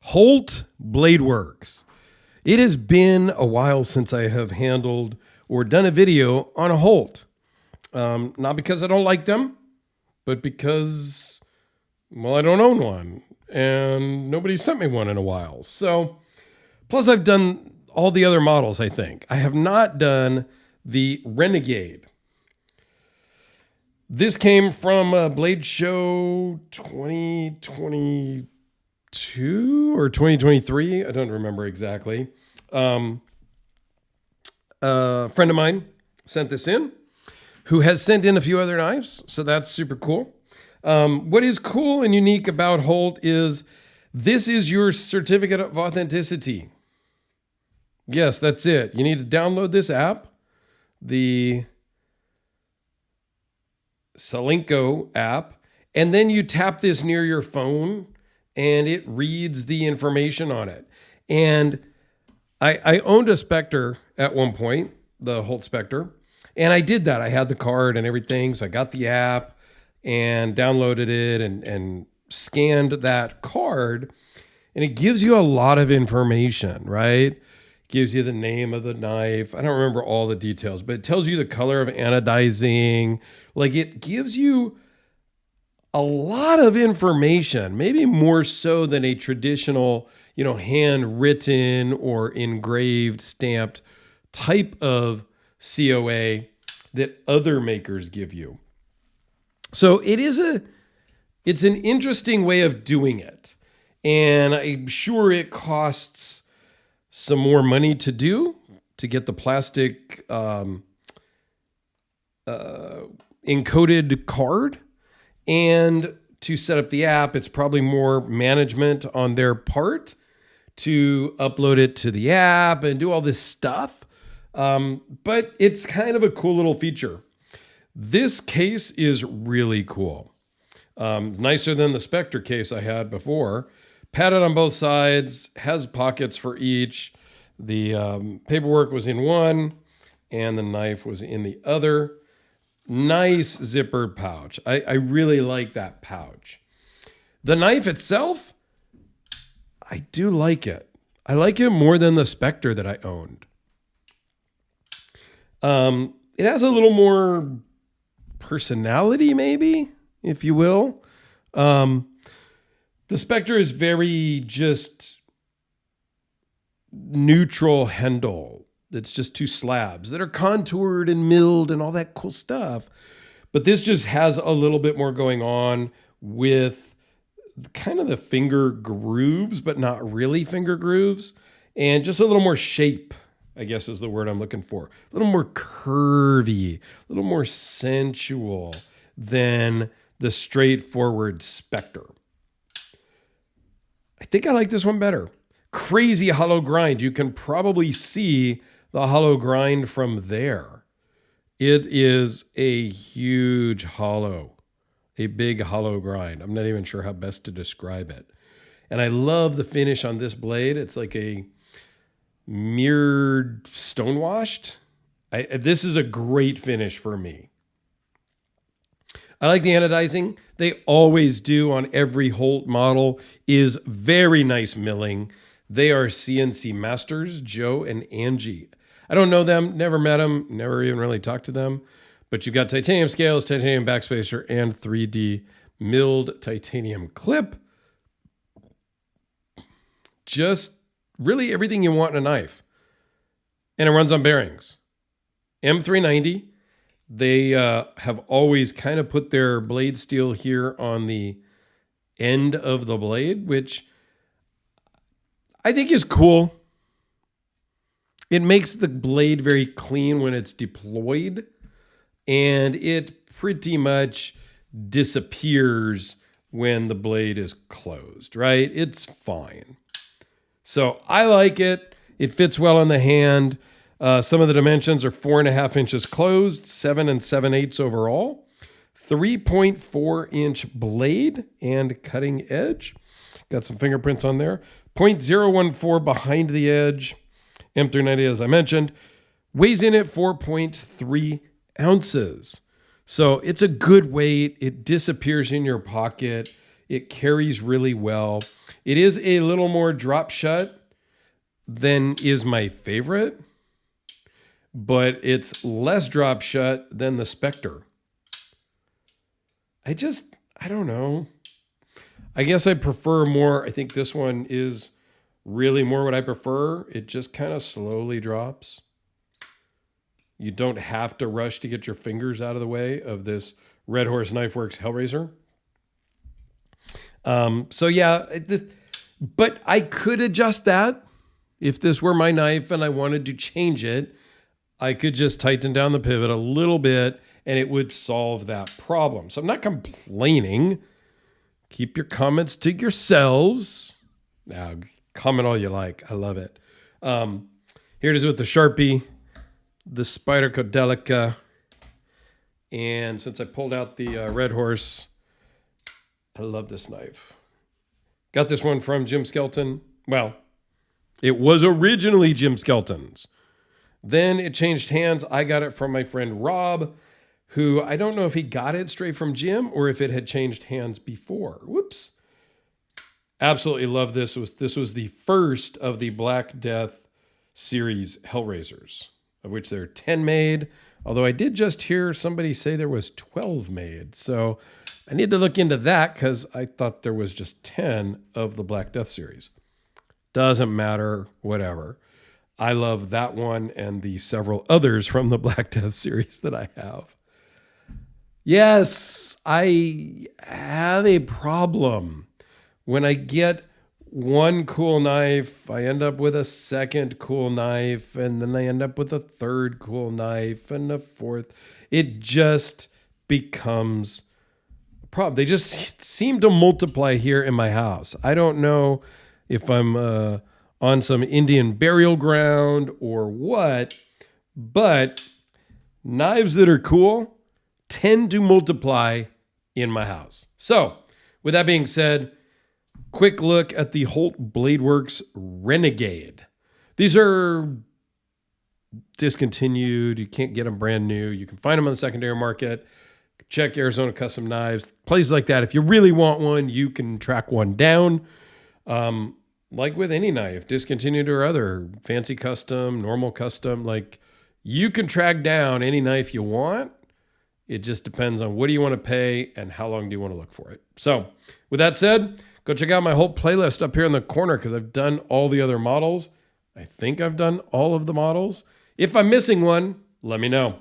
Holt Bladeworks. It has been a while since I have handled or done a video on a Holt. Not because I don't like them, but because, well, I don't own one and nobody sent me one in a while. So, plus I've done all the other models, I think. I have not done the Renegade. This came from Blade Show 2022 or 2023. I don't remember exactly. A friend of mine sent this in, who has sent in a few other knives. So that's super cool. What is cool and unique about Holt is this is your certificate of authenticity. Yes, that's it. You need to download this app, the Selenco app, and then you tap this near your phone and it reads the information on it. And I owned a Spectre at one point, the Holt Spectre, and I did that. I had the card and everything, so I got the app and downloaded it and scanned that card, and it gives you a lot of information, right? Gives you the name of the knife. I don't remember all the details, but it tells you the color of anodizing. Like, it gives you a lot of information, maybe more so than a traditional, handwritten or engraved, stamped type of COA that other makers give you. So it's an interesting way of doing it. And I'm sure it costs some more money to do, to get the plastic encoded card, and to set up the app. It's probably more management on their part to upload it to the app and do all this stuff. But it's kind of a cool little feature. This case is really cool. Nicer than the Spectre case I had before. Padded on both sides, has pockets for each. The paperwork was in one and the knife was in the other. Nice zippered pouch. I really like that pouch. The knife itself, I do like it. I like it more than the Spectre that I owned. It has a little more personality, maybe, if you will. The Spectre is very just neutral handle. It's just two slabs that are contoured and milled and all that cool stuff. But this just has a little bit more going on with kind of the finger grooves, but not really finger grooves. And just a little more shape, I guess is the word I'm looking for. A little more curvy, a little more sensual than the straightforward Spectre. I think I like this one better. Crazy hollow grind. You can probably see the hollow grind from there. It is a huge hollow, a big hollow grind. I'm not even sure how best to describe it. And I love the finish on this blade. It's like a mirrored stonewashed. This is a great finish for me. I like the anodizing. They always do on every Holt model, is very nice milling. They are CNC masters, Joe and Angie. I don't know them, never met them, never even really talked to them. But you've got titanium scales, titanium backspacer, and 3D milled titanium clip. Just really everything you want in a knife. And it runs on bearings. M390. They have always kind of put their blade steel here on the end of the blade, which I think is cool. It makes the blade very clean when it's deployed, and it pretty much disappears when the blade is closed, right? It's fine. So I like it. It fits well in the hand. Some of the dimensions are 4.5 inches closed, 7 7/8 overall, 3.4 inch blade and cutting edge. Got some fingerprints on there. 0.014 behind the edge. M390, as I mentioned, weighs in at 4.3 ounces. So it's a good weight. It disappears in your pocket. It carries really well. It is a little more drop shut than is my favorite, but it's less drop shut than the Spectre. I don't know. I guess I prefer more. I think this one is really more what I prefer. It just kind of slowly drops. You don't have to rush to get your fingers out of the way of this Red Horse Knife Works Hellraiser. So yeah, but I could adjust that. If this were my knife and I wanted to change it, I could just tighten down the pivot a little bit and it would solve that problem. So I'm not complaining. Keep your comments to yourselves. Now, comment all you like. I love it. Here it is with the Sharpie, the Spyderco Delica. And since I pulled out the Red Horse, I love this knife. Got this one from Jim Skelton. Well, it was originally Jim Skelton's. Then it changed hands. I got it from my friend Rob, who I don't know if he got it straight from Jim or if it had changed hands before. Whoops. Absolutely love this. This was the first of the Black Death series Hellraisers, of which there are 10 made. Although I did just hear somebody say there was 12 made. So I need to look into that because I thought there was just 10 of the Black Death series. Doesn't matter, whatever. I love that one and the several others from the Black Death series that I have. Yes, I have a problem. When I get one cool knife, I end up with a second cool knife, and then I end up with a third cool knife and a fourth. It just becomes a problem. They just seem to multiply here in my house. I don't know if I'm on some Indian burial ground or what, but knives that are cool tend to multiply in my house. So, with that being said, quick look at the Holt Bladeworks Renegade. These are discontinued. You can't get them brand new. You can find them on the secondary market. Check Arizona Custom Knives, places like that. If you really want one, you can track one down. Like with any knife, discontinued or other, fancy custom, normal custom, like you can track down any knife you want. It just depends on what do you want to pay and how long do you want to look for it. So with that said, go check out my whole playlist up here in the corner because I've done all the other models. I think I've done all of the models. If I'm missing one, let me know.